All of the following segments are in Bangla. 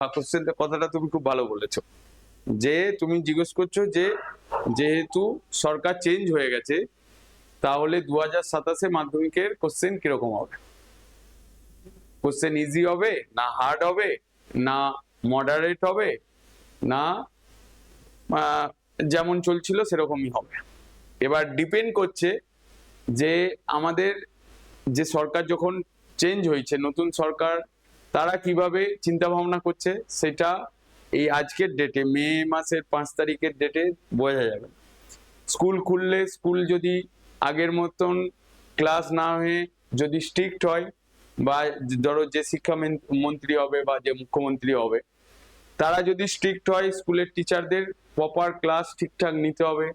কোশ্চেন কথাটা তুমি খুব ভালো বলেছো, যে তুমি জিজ্ঞেস করছো যে যেহেতু সরকার চেঞ্জ হয়ে গেছে তাহলে 2027 মাধ্যমিকের কোশ্চেন কিরকম হবে। কোশ্চেন ইজি হবে না হার্ড হবে না মডারেট হবে না যেমন চলছিল সেরকমই হবে। এবার ডিপেন্ড করছে যে আমাদের যে সরকার যখন চেঞ্জ হয়েছে, নতুন সরকার তারা কিভাবে চিন্তা ভাবনা করছে সেটা এই আজকের ডেটে মে মাসের 5 তারিখের ডেটে বোঝা যাবে। স্কুল খুললে স্কুল যদি আগের মতন ক্লাস না হয়ে যদি স্ট্রিক্ট হয়, বা ধরো যে শিক্ষা মন্ত্রী হবে বা যে মুখ্যমন্ত্রী হবে তারা যদি স্ট্রিক্ট হয়, স্কুলের টিচারদের প্রপার ক্লাস ঠিকঠাক নিতে হবে,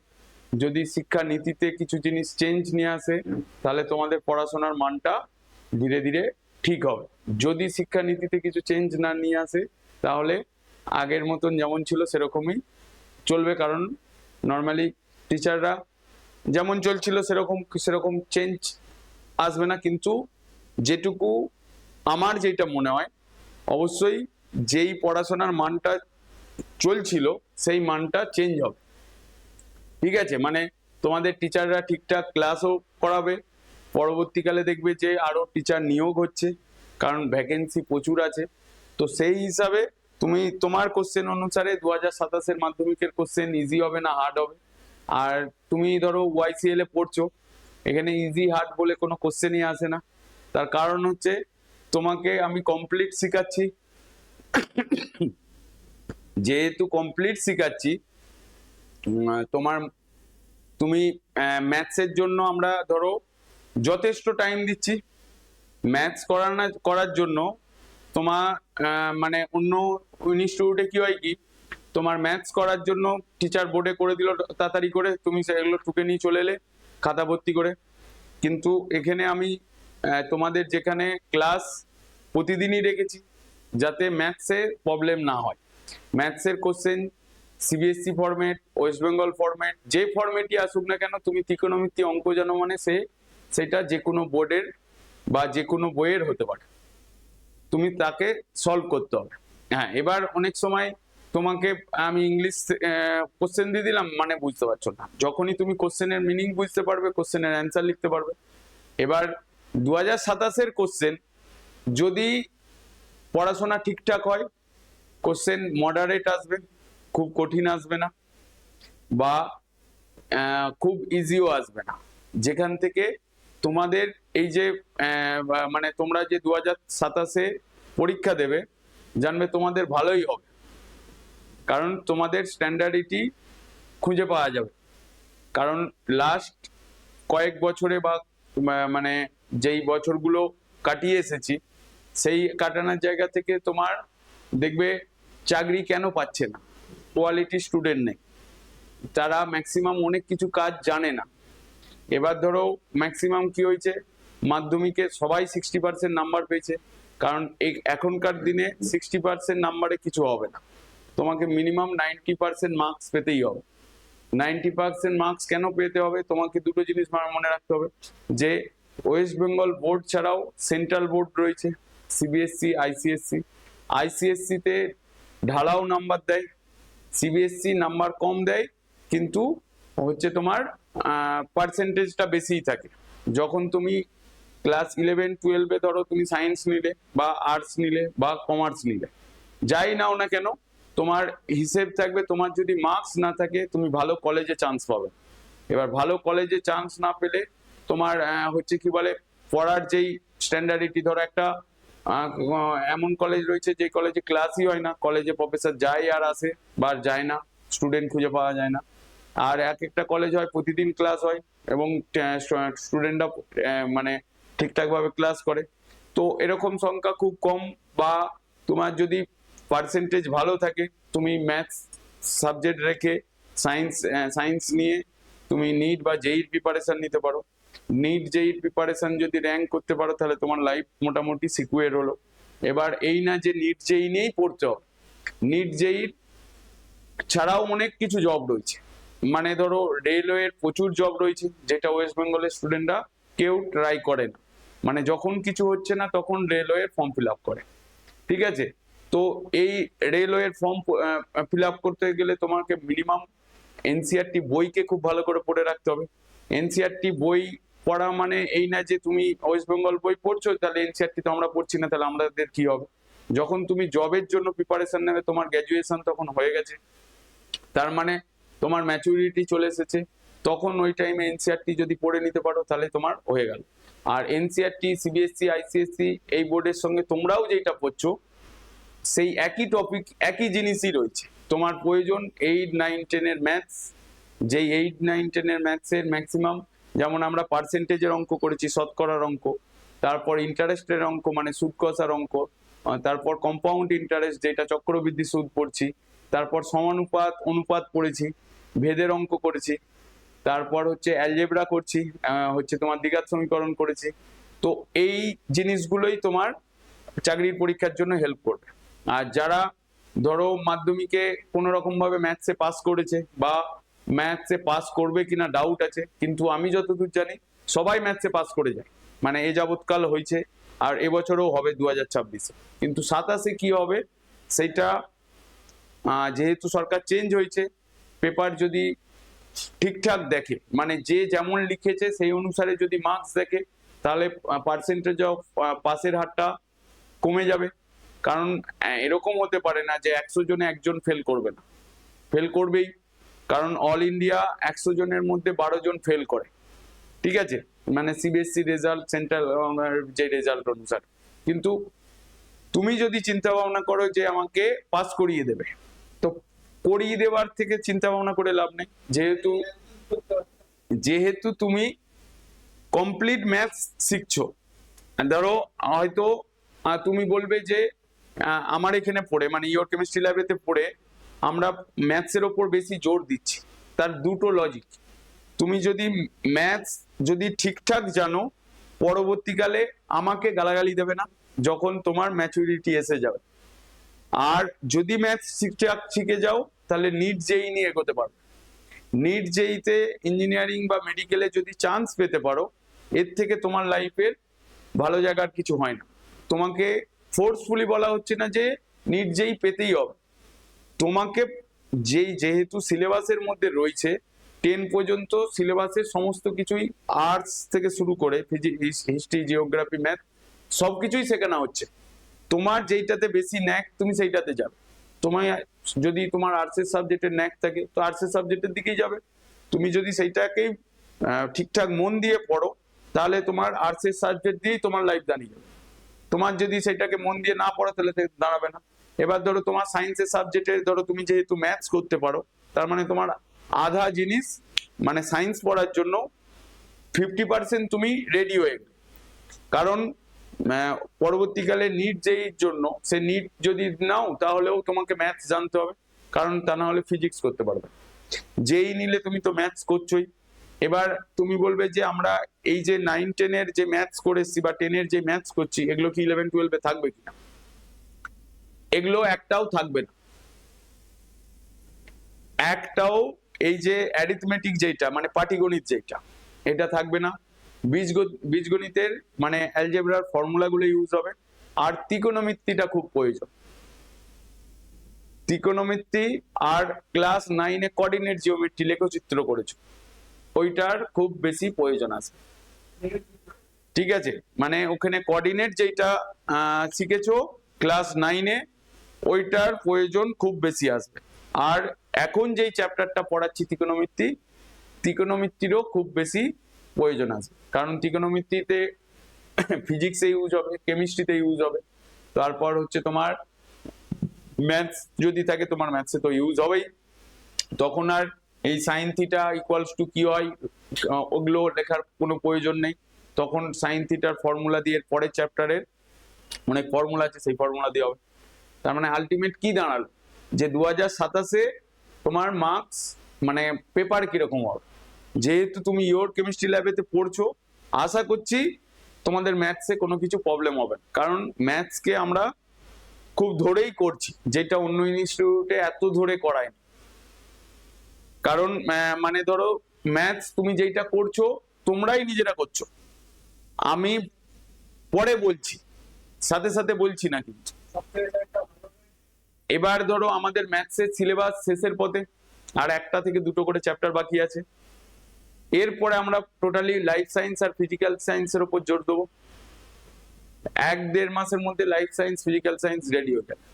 যদি শিক্ষা নীতিতে কিছু জিনিস চেঞ্জ নিয়ে আসে তাহলে তোমাদের পড়াশোনার মানটা ধীরে ধীরে ঠিক হবে। যদি শিক্ষা নীতিতে কিছু চেঞ্জ না নিয়ে আসে তাহলে আগের মতন যেমন ছিল সেরকমই চলবে, কারণ নর্মালি টিচাররা যেমন চলছিল সেরকম সেরকম চেঞ্জ আসবে না। কিন্তু যেটুকু আমার যেটা মনে হয় অবশ্যই যেই পড়াশোনার মানটা চলছিল সেই মানটা চেঞ্জ হবে। ঠিক আছে, মানে তোমাদের টিচাররা ঠিকঠাক ক্লাসও করাবে, পরবর্তীকালে দেখবে যে আরো টিচার নিয়োগ হচ্ছে কারণ ভ্যাকেন্সি প্রচুর আছে। তো সেই হিসাবে তুমি তোমার কোশ্চেন অনুসারে 2027 মাধ্যমিকের কোশ্চেন ইজি হবে না হার্ড হবে। আর তুমি ধরো ওয়াইসিএল এ পড়ছো, এখানে ইজি হার্ড বলে কোনো কোশ্চেনই আসে না। তার কারণ হচ্ছে তোমাকে আমি কমপ্লিট শেখাচ্ছি, যেহেতু কমপ্লিট শেখাচ্ছি তোমার তুমি ম্যাথসের জন্য আমরা ধরো যথেষ্ট টাইম দিচ্ছি। ম্যাথস করার জন্য তোমার মানে অন্য ইনস্টিটিউটে কি হয় কি, তোমার ম্যাথস করার জন্য টিচার বোর্ডে করে দিল তাড়াতাড়ি করে, তুমি সেগুলো টুকে নিয়ে চলে এলে খাতা ভর্তি করে। কিন্তু এখানে আমি তোমাদের যেখানে ক্লাস প্রতিদিনই রেখেছি যাতে ম্যাথসে প্রবলেম না হয়। ম্যাথসের question CBSE format, West Bengal format, যে ফরম্যাটই আসুক না কেন তুমি ত্রিকোণমিতি অঙ্ক জানো মানে সেটা যে কোনো বোর্ডের বা যে কোনো বইয়ের হতে পারে, তুমি তাকে সলভ করতে হবে। হ্যাঁ, এবার অনেক সময় তোমাকে আমি ইংলিশ কোশ্চেন দিয়ে দিলাম মানে বুঝতে পারছো না, যখনই তুমি কোশ্চেনের মিনিং বুঝতে পারবে কোশ্চেনের অ্যান্সার লিখতে পারবে। এবার 2027 কোশ্চেন যদি পড়াশোনা ঠিকঠাক হয় কোশ্চেন মডারেট আসবে, খুব কঠিন আসবে না বা খুব ইজিও আসবে না, যেখান থেকে তোমাদের এই যে মানে তোমরা যে 2027 পরীক্ষা দেবে জানবে তোমাদের ভালোই হবে, কারণ তোমাদের স্ট্যান্ডার্ডিটি খুঁজে পাওয়া যাবে। কারণ লাস্ট কয়েক বছরে বা মানে যেই বছরগুলো কাটিয়ে এসেছি সেই কাটানোর জায়গা থেকে তোমার দেখবে চাকরি কেন পাচ্ছে না, কোয়ালিটি স্টুডেন্ট নেই, তারা ম্যাক্সিমাম অনেক কিছু কাজ জানে না। এবার ধরো ম্যাক্সিমাম কি হয়েছে, মাধ্যমিকে সবাই 60% নাম্বার পেয়েছে, কারণ এখনকার দিনে 60% নাম্বারে কিছু হবে না, তোমাকে মিনিমাম 90% মার্কস পেতেই হবে। 90% মার্কস কেন পেতে হবে, তোমাকে দুটো জিনিস মনে রাখতে হবে, যে ওয়েস্ট বেঙ্গল বোর্ড ছাড়াও সেন্ট্রাল বোর্ড রয়েছে সিবিএসসি আইসিএসসি। আইসিএসসি তে ঢালাও নাম্বার দেয়, সিবিএসসি নাম্বার কম দেয় কিন্তু হচ্ছে তোমার পার্সেন্টেজটা বেশিই থাকে। যখন তুমি ক্লাস 11-12-এ ধরো তুমি সায়েন্স নিলে বা আর্টস নিলে বা কমার্স নিলে, যাই নাও না কেন তোমার হিসেব থাকবে, তোমার যদি মার্কস না থাকে তুমি ভালো কলেজে চান্স পাবে। এবার ভালো কলেজে চান্স না পেলে তোমার হচ্ছে কি বলে পড়ার যেই স্ট্যান্ডার্ডিটি, ধরো একটা এমন কলেজ রয়েছে যে কলেজে ক্লাসই হয় না, কলেজে প্রফেসর যায় আর আসে বা যায় না, স্টুডেন্ট খুঁজে পাওয়া যায় না। আর এক একটা কলেজ হয় প্রতিদিন ক্লাস হয় এবং স্টুডেন্টরা মানে ঠিকঠাক ভাবে ক্লাস করে। তো এরকম সংখ্যা খুব কম, বা তোমার যদি পার্সেন্টেজ ভালো থাকে তুমি ম্যাথস সাবজেক্ট রেখে সায়েন্স নিয়ে তুমি নিট বা জেইর প্রিপারেশন নিতে পারো। নিট জেইর প্রিপারেশন যদি র্যাঙ্ক করতে পারো তাহলে তোমার লাইফ মোটামুটি সিকিউর হলো। এবার এই না যে নিট জেই নিয়েই পড়তে হবে, নিট জেইর ছাড়াও অনেক কিছু জব রয়েছে, মানে ধরো রেলওয়ের প্রচুর জব রয়েছে যেটা ওয়েস্ট বেঙ্গলের স্টুডেন্টরা কেউ ট্রাই করে না, মানে যখন কিছু হচ্ছে না তখন রেলওয়ের ফর্ম ফিল আপ করে। ঠিক আছে, তো এই রেলওয়ের ফর্ম ফিল আপ করতে গেলে তোমাকে মিনিমাম এনসিআরটি বইকে খুব ভালো করে পড়ে রাখতে হবে। এনসিআরটি বই পড়া মানে এই না যে তুমি ওয়েস্ট বেঙ্গল বই পড়ছো তাহলে এনসিআরটি তো আমরা পড়ছি না, তাহলে আমাদের কি হবে? যখন তুমি জবের জন্য প্রিপারেশন নেবে, তোমার গ্র্যাজুয়েশন তখন হয়ে গেছে, তার মানে তোমার ম্যাচুরিটি চলে এসেছে, তখন ওই টাইমে এনসিআরটি যদি পড়ে নিতে পারো তাহলে তোমার হয়ে গেল। আর এনসিআরটি, সিবিএসসি, আইসিএসসি এই বোর্ডের সঙ্গে তোমরাও যেটা পড়ছো সেই একই টপিক, একই জিনিসই রয়েছে। তোমার প্রয়োজন 8, 9, 10 এর ম্যাথস, যেই 8, 9, 10 এর ম্যাথসের ম্যাক্সিমাম, যেমন আমরা পার্সেন্টেজের অঙ্ক করেছি, শতকরার অঙ্ক, তারপর ইন্টারেস্টের অঙ্ক মানে সুদ কষার অঙ্ক, তারপর কম্পাউন্ড ইন্টারেস্ট যেটা চক্রবৃদ্ধি সুদ পড়ছি, তারপর সমানুপাত অনুপাত পড়েছি, ভেদের অঙ্ক করেছি, তারপর হচ্ছে অ্যালজেব্রা করছি, হচ্ছে তোমার দ্বিঘাত সমীকরণ করেছি। তো এই জিনিসগুলোই তোমার চাকরির পরীক্ষার জন্য হেল্প করবে। আর যারা ধরো মাধ্যমিকে কোনো রকম ভাবে ম্যাথসে পাস করেছে বা ম্যাথসে পাস করবে কিনা ডাউট আছে, কিন্তু আমি যতদূর জানি সবাই ম্যাথসে পাস করে যায়, মানে এ যাবৎকাল হয়েছে, আর এবছরও হবে 2026-এ। কিন্তু 27-এ কি হবে সেটা, যেহেতু সরকার চেঞ্জ হয়েছে, পেপার যদি ঠিকঠাক দেখে, মানে যে যেমন লিখেছে সেই অনুসারে যদি মার্কস দেখে, তাহলে পার্সেন্টেজ অফ পাসের হারটা কমে যাবে। কারণ এরকম হতে পারে না যে 100 জনে একজন ফেল করবে না, ফেল করবেই, কারণ অল ইন্ডিয়া 100 জনের মধ্যে 12 জন ফেল করে, ঠিক আছে, মানে সিবিএসসি রেজাল্ট, সেন্ট্রাল যে রেজাল্ট অনুসারে। কিন্তু তুমি যদি চিন্তা ভাবনা করো যে আমাকে পাস করিয়ে দেবে, তো করিয়ে দেওয়ার থেকে চিন্তা ভাবনা করে লাভ নেই, যেহেতু তুমি কমপ্লিট ম্যাথস শিখছো। ধরো হয়তো তুমি বলবে যে আমার এখানে পড়ে, মানে ইওর কেমিস্ট্রি ল্যাবেতে পড়ে আমরা ম্যাথসের ওপর বেশি জোর দিচ্ছি। তার দুটো লজিক, তুমি যদি ম্যাথস যদি ঠিকঠাক জানো, পরবর্তীকালে আমাকে গালাগালি দেবে না যখন তোমার ম্যাচুরিটি এসে যাবে। আর যদি ম্যাথস ঠিকঠাক শিখে যাও তাহলে নিট জেই নিয়ে এগোতে পারো। নিট জেইতে ইঞ্জিনিয়ারিং বা মেডিকেলে যদি চান্স পেতে পারো, এর থেকে তোমার লাইফের ভালো জায়গার কিছু হয় না। তোমাকে ফোর্সফুলি বলা হচ্ছে না যে নিট জেই পেতেই হবে, তোমাকে যেহেতু সিলেবাসের মধ্যে রয়েছে 10 পর্যন্ত, সিলেবাসের সমস্ত কিছুই আর্টস থেকে শুরু করে ফিজিক্স, হিস্ট্রি, জিওগ্রাফি, ম্যাথ সবকিছুই শেখানো হচ্ছে। তোমার যেইটাতে বেশি ন্যাক তুমি সেইটাতে যাবে। তোমার যদি তোমার আর্টসের সাবজেক্টের ন্যাক থাকে তো আর্টসের সাবজেক্টের দিকেই যাবে। তুমি যদি সেইটাকেই ঠিকঠাক মন দিয়ে পড়ো তাহলে তোমার আর্টসের সাবজেক্ট দিয়েই তোমার লাইফ দাঁড়িয়ে যাবে। তোমার যদি সেটাকে মন দিয়ে না পড়ো তাহলে দাঁড়াবে না। এবার ধরো তোমার সায়েন্সের সাবজেক্টে, ধরো তুমি যেহেতু ম্যাথস করতে পারো, তার মানে তোমার আধা জিনিস, মানে সায়েন্স পড়ার জন্য 50% তুমি রেডি হয়ে গেলে। কারণ পরবর্তীকালে নিট যেই জন্য, সে নিট যদি নাও তাহলেও তোমাকে ম্যাথস জানতে হবে, কারণ তা না হলে ফিজিক্স করতে পারবে। যেই নিলে তুমি তো ম্যাথস করছোই। এবার তুমি বলবে যে আমরা এই যে 9, 10 এর যে ম্যাথস করেছি বা 10 এর যে ম্যাথস করছি, এগুলো কি 11, 12-এ থাকবে কিনা? এগুলো একটাও থাকবে না, একটাও। এই যে অ্যারিথমেটিক যেটা, মানে পাটিগণিত যেটা, এটা থাকবে না। বীজগণিতের মানে অ্যালজেব্রার ফর্মুলাগুলো ইউজ হবে। আর ত্রিকোণমিতিটা খুব প্রয়োজন, ত্রিকোণমিতি। আর ক্লাস 9-এ কোঅর্ডিনেট জিওমেট্রি, লেখচিত্র করেছো, ওইটার খুব বেশি প্রয়োজন আছে, ঠিক আছে। মানে ওখানে কোঅর্ডিনেট যেটা শিখেছো ক্লাস 9-এ, ওইটার প্রয়োজন খুব বেশি আসবে। আর এখন যেই চ্যাপ্টারটা পড়াচ্ছি ত্রিকোণমিতি, ত্রিকোণমিতিরও খুব বেশি প্রয়োজন আছে, কারণ ত্রিকোণমিতিতে ফিজিক্সে ইউজ হবে, কেমিস্ট্রিতে ইউজ হবে, তারপর হচ্ছে তোমার ম্যাথস যদি থাকে তোমার ম্যাথসে তো ইউজ হবেই। তখন আর এই সাইন থিটা ইকুয়ালস টু কি হয় ওগুলো লেখার কোনো প্রয়োজন নেই। তখন সাইন থিটার ফর্মুলা দিয়ে পরের চ্যাপ্টারের অনেক ফর্মুলা আছে, সেই ফর্মুলা দিয়ে হবে। তার মানে আলটিমেট কি দাঁড়ালো, যে 2027-এ তোমার মার্কস মানে পেপার কিরকম হবে। যেহেতু তুমি ইওর কেমিস্ট্রি ল্যাবেতে পড়ছো, আশা করছি তোমাদের ম্যাথসে কোনো কিছু প্রবলেম হবে না, কারণ ম্যাথসকে আমরা খুব ধরেই করছি, যেটা অন্য ইনস্টিটিউটে এত ধরে করায় না। কারণ মানে ধরো ম্যাথস তুমি যেটা করছো তোমরাই নিজেরা করছো, আমি পরে বলছি, সাথে সাথে বলছি না, কিন্তু এবার ধরো আমাদের ম্যাথসের সিলেবাস শেষের পথে, আর 1টা থেকে 2টো করে চ্যাপ্টার বাকি আছে। এরপরে আমরা টোটালি লাইফ সায়েন্স আর ফিজিক্যাল সায়েন্সের উপর জোর দেবো। 1-1.5 মাসের মধ্যে life science physical science ready হয়ে যাবে।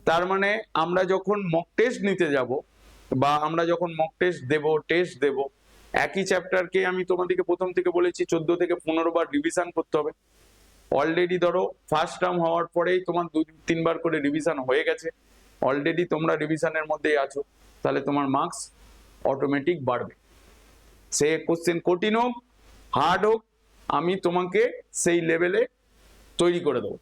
তার মানে আমরা যখন মক টেস্ট নিতে যাব, বা আমরা যখন মক টেস্ট দেব, একই চ্যাপ্টারকে আমি তোমাদেরকে প্রথম থেকে বলেছি 14 থেকে 15 বার রিভিশন করতে হবে। অলরেডি ধরো ফার্স্ট টার্ম হওয়ার পরেই তোমার 2-3 বার করে রিভিশন হয়ে গেছে, অলরেডি তোমরা রিভিশনের মধ্যেই আছো, তাহলে তোমার মার্কস অটোমেটিক বাড়বে। সে কোশ্চেন কঠিন হোক হার্ড হোক, আমি তোমাকে সেই লেভেলে তৈরি করে দেবো।